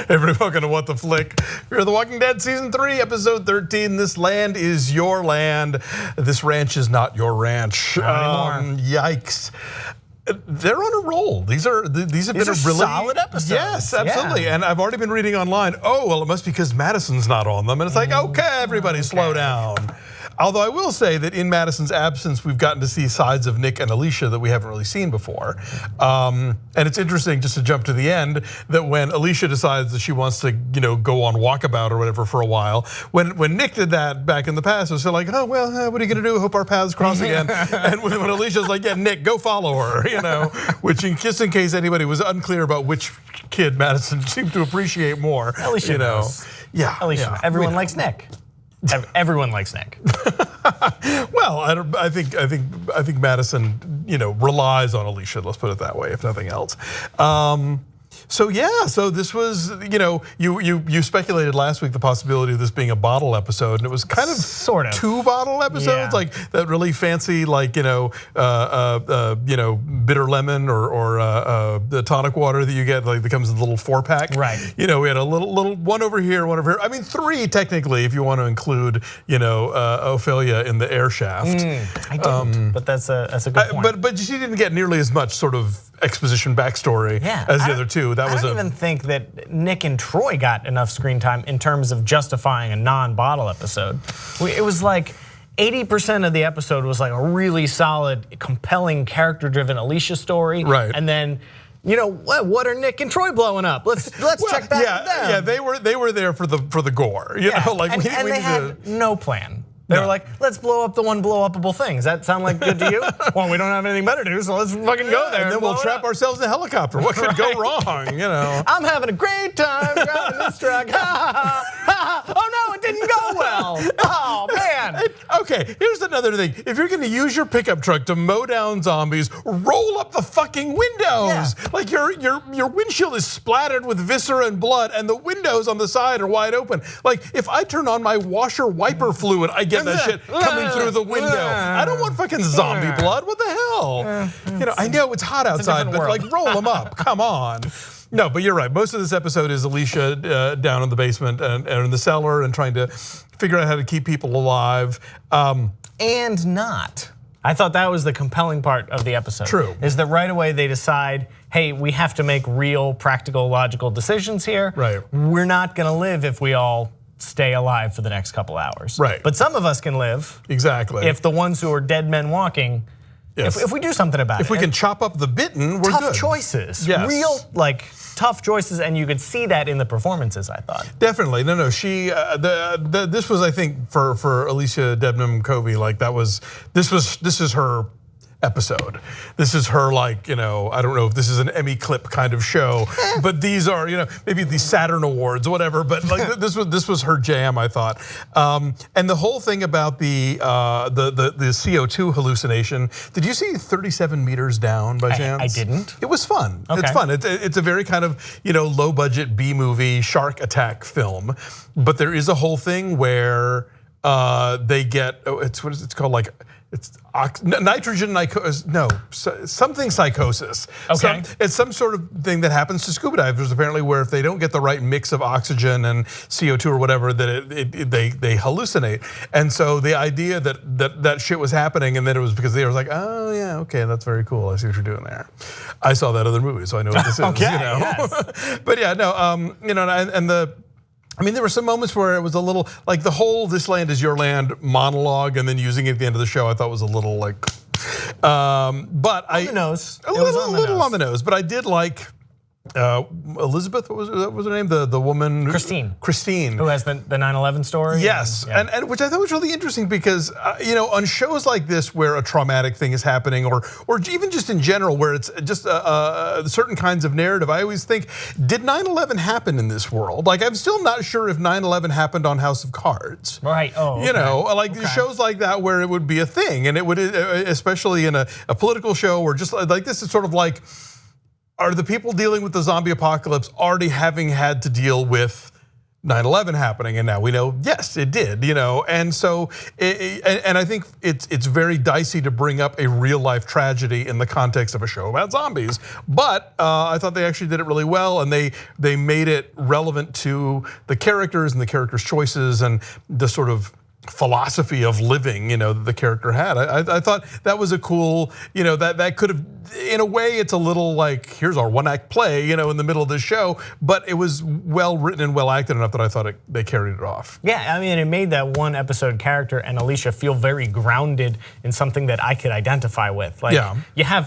Everybody, welcome to What the Flick. We're The Walking Dead Season 3, Episode 13. This land is your land. This ranch is not your ranch. Not anymore. Yikes. They're on a roll. These have been a really solid episodes. Yes, absolutely. Yeah. And I've already been reading online, oh, well, it must be because Madison's not on them. And it's like, okay, everybody slow down. Although I will say that in Madison's absence, we've gotten to see sides of Nick and Alicia that we haven't really seen before. And it's interesting, just to jump to the end, that when Alicia decides that she wants to, go on walkabout or whatever for a while, when Nick did that back in the past, it was like, oh, well, what are you gonna do? Hope our paths cross again. And when Alicia's like, yeah, Nick, go follow her, which just in case anybody was unclear about which kid Madison seemed to appreciate more. Alicia knows. Yeah. Alicia. Yeah. Everyone likes Nick. Everyone likes Nick. Well, I think Madison, relies on Alicia. Let's put it that way, if nothing else. So this was, you speculated last week the possibility of this being a bottle episode, and it was kind of sort of 2 bottle episodes, like that really fancy, like bitter lemon or the tonic water that you get, like that comes in a little 4-pack. Right. We had a little one over here, one over here. I mean 3 technically, if you want to include, Ophelia in the air shaft. I didn't, but that's a good point. But she didn't get nearly as much sort of exposition backstory as the other 2. I don't even think that Nick and Troy got enough screen time in terms of justifying a non-bottle episode. It was like 80% of the episode was like a really solid, compelling, character-driven Alicia story. Right. And then, what are Nick and Troy blowing up? Let's check back with them. Yeah, they were there for the gore. They had no plan. They were like, let's blow up the one blow-upable thing. Does that sound like good to you? Well, we don't have anything better to do, so let's fucking go there. And then we'll trap ourselves in a helicopter. What could go wrong, I'm having a great time driving this truck. Oh no, it didn't go well. Oh man. Okay, here's another thing. If you're gonna use your pickup truck to mow down zombies, roll up the fucking windows. Yeah. Like your windshield is splattered with viscera and blood, and the windows on the side are wide open. Like if I turn on my washer wiper fluid, I get that shit coming through the window. I don't want fucking zombie blood. What the hell? I know it's hot outside, but like roll them up. Come on. No, but you're right. Most of this episode is Alicia down in the basement and in the cellar and trying to figure out how to keep people alive. And not. I thought that was the compelling part of the episode. True. Is that right away they decide, hey, we have to make real, practical, logical decisions here. Right. We're not gonna live if we all stay alive for the next couple hours. Right. But some of us can live. Exactly. If the ones who are dead men walking, if we do something about it. If we can chop up the bitten, we're tough good. Choices. Yes. Real, tough choices, and you could see that in the performances, I thought. Definitely, no, she, this was, I think, for Alicia Debnam Covey, like this is her episode. This is her, I don't know if this is an Emmy clip kind of show, but these are, maybe the Saturn Awards, whatever. But like this was her jam, I thought. And the whole thing about the CO2 hallucination. Did you see 37 meters down by chance? I didn't. It was fun. Okay. It's fun. It's a very kind of low budget B movie shark attack film, but there is a whole thing where they get it's called like. It's nitrogen, something psychosis. Okay. It's some sort of thing that happens to scuba divers apparently, where if they don't get the right mix of oxygen and CO2 or whatever, that they hallucinate. And so the idea that shit was happening, and then it was because they were like, oh yeah, okay, that's very cool. I see what you're doing there. I saw that other movie, so I know what this is. Okay, yes. But yeah, no, and there were some moments where it was a little like the whole "this land is your land" monologue, and then using it at the end of the show, I thought was a little like, but on the nose. A little on the nose. But I did like Elizabeth. What was her name? The woman Christine, who has the 9/11 story. Yes, and which I thought was really interesting because on shows like this where a traumatic thing is happening, or even just in general where it's just certain kinds of narrative, I always think, did 9/11 happen in this world? Like I'm still not sure if 9/11 happened on House of Cards. Right. Oh. Okay. Shows like that where it would be a thing, and it would, especially in a political show, or just like this is sort of like. Are the people dealing with the zombie apocalypse already having had to deal with 9/11 happening, and now we know, yes, it did, and so, and I think it's very dicey to bring up a real life tragedy in the context of a show about zombies, but I thought they actually did it really well, and they made it relevant to the characters and the characters' choices and the sort of philosophy of living, that the character had. I thought that was a cool, that could have, in a way, it's a little like, here's our one-act play, in the middle of the show, but it was well written and well acted enough that I thought they carried it off. Yeah, I mean, it made that one episode character and Alicia feel very grounded in something that I could identify with. Like,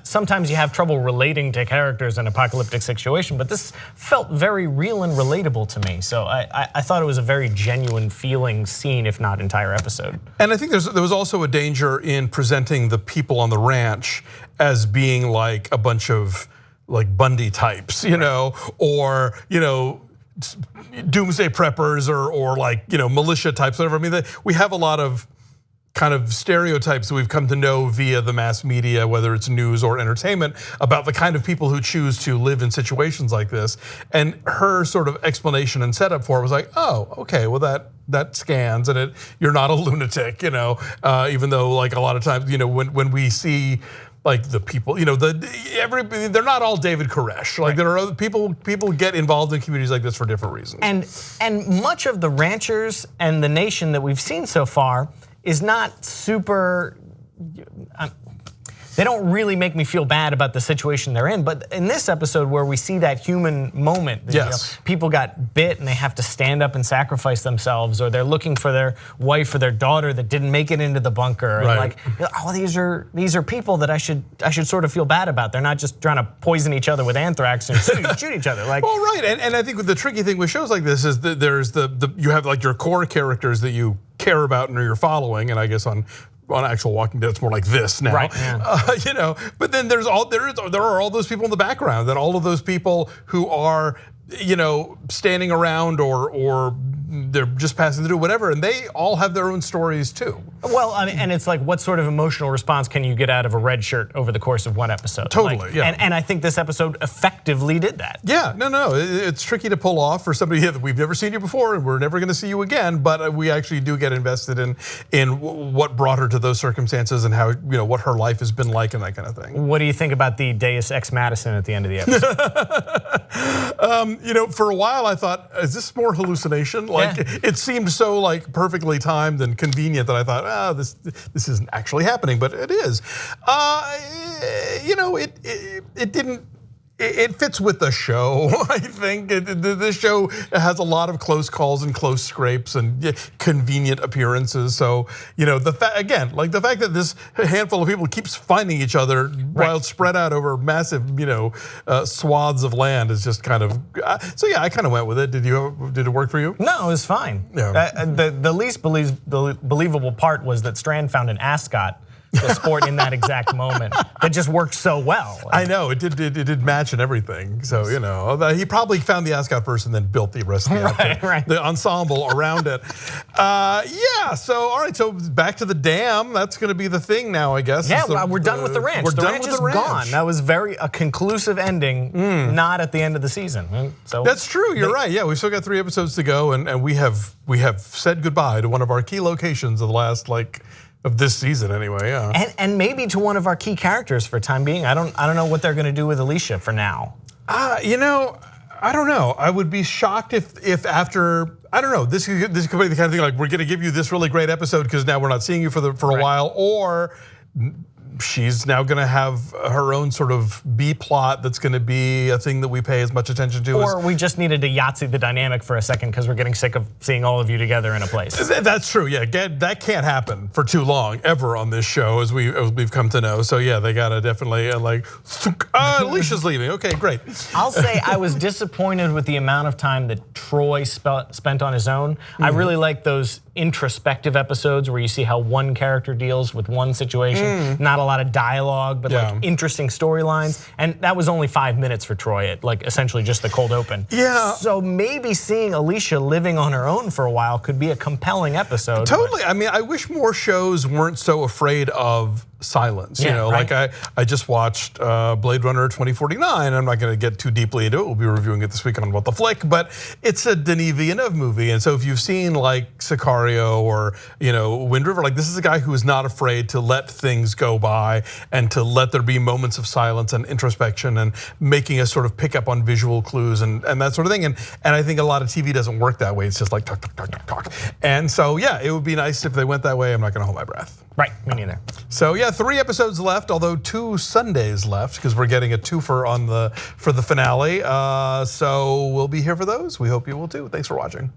sometimes you have trouble relating to characters in an apocalyptic situation, but this felt very real and relatable to me. So I thought it was a very genuine feeling scene, if not entire episode. And I think there was also a danger in presenting the people on the ranch as being like a bunch of like Bundy types, or doomsday preppers or like militia types, whatever. I mean, we have a lot of kind of stereotypes that we've come to know via the mass media, whether it's news or entertainment, about the kind of people who choose to live in situations like this. And her sort of explanation and setup for it was like, oh, okay, well that scans, and you're not a lunatic, even though like a lot of times, when we see like the people, they're not all David Koresh. Like there are other people get involved in communities like this for different reasons. And much of the ranchers and the nation that we've seen so far is not super, they don't really make me feel bad about the situation they're in. But in this episode where we see that human moment, people got bit and they have to stand up and sacrifice themselves, or they're looking for their wife or their daughter that didn't make it into the bunker. Right. And like, oh, these are people that I should sort of feel bad about. They're not just trying to poison each other with anthrax and shoot each other. Like, well, right, and I think the tricky thing with shows like this is that there's you have like your core characters that you care about and you're following, and I guess on actual Walking Dead, it's more like this now, right? Yeah. But then there are all those people in the background, that all of those people who are, standing around or they're just passing through, whatever, and they all have their own stories too. Well, I mean, and it's like, what sort of emotional response can you get out of a red shirt over the course of one episode? Totally, yeah. And I think this episode effectively did that. Yeah, no, it's tricky to pull off for somebody that we've never seen you before and we're never going to see you again, but we actually do get invested in what brought her to those circumstances and how, what her life has been like and that kind of thing. What do you think about the Deus Ex Madison at the end of the episode? For a while I thought, is this more hallucination? Like, it seemed so like perfectly timed and convenient that I thought, this isn't actually happening, but it is. It didn't. It fits with the show, I think. The show has a lot of close calls and close scrapes and convenient appearances. So, the fact that this handful of people keeps finding each other while spread out over massive, swaths of land is just kind of. So yeah, I kind of went with it. Did it work for you? No, it was fine. Yeah. The least believable part was that Strand found an ascot to sport in that exact moment. That just worked so well. I know, it did match and everything. So, he probably found the ascot first and then built the rest of the ensemble around it. So all right, so back to the dam. That's gonna be the thing now, I guess. Yeah, we're done with the ranch. We're the done ranch with is the ranch. gone. That was a conclusive ending, not at the end of the season. So that's true, you're right. Yeah, we've still got 3 episodes to go, and we have said goodbye to one of our key locations of the last of this season anyway, yeah. And maybe to one of our key characters for time being. I don't know what they're gonna do with Alicia for now. I don't know. I would be shocked if after, I don't know, this could be the kind of thing like, we're gonna give you this really great episode because now we're not seeing you for a while, or she's now gonna have her own sort of B plot that's gonna be a thing that we pay as much attention to. Or we just needed to Yahtzee the dynamic for a second because we're getting sick of seeing all of you together in a place. That's true, yeah. That can't happen for too long, ever on this show, as we've come to know. So yeah, they gotta definitely Alicia's leaving, okay, great. I'll say I was disappointed with the amount of time that Troy spent on his own. I really like those introspective episodes where you see how one character deals with one situation, not a lot of dialogue, but like interesting storylines. And that was only 5 minutes for Troy at like essentially just the cold open. Yeah. So maybe seeing Alicia living on her own for a while could be a compelling episode. Totally, I mean, I wish more shows weren't so afraid of silence. Yeah, like I just watched Blade Runner 2049. I'm not going to get too deeply into it. We'll be reviewing it this week on What the Flick, but it's a Denis Villeneuve movie. And so if you've seen like Sicario or Wind River, like this is a guy who is not afraid to let things go by and to let there be moments of silence and introspection and making us sort of pick up on visual clues and that sort of thing. And I think a lot of TV doesn't work that way. It's just like talk, talk, talk, talk, talk. And so yeah, it would be nice if they went that way. I'm not going to hold my breath. Right, me neither. So yeah, 3 episodes left, although 2 Sundays left because we're getting a twofer for the finale. So we'll be here for those. We hope you will too. Thanks for watching.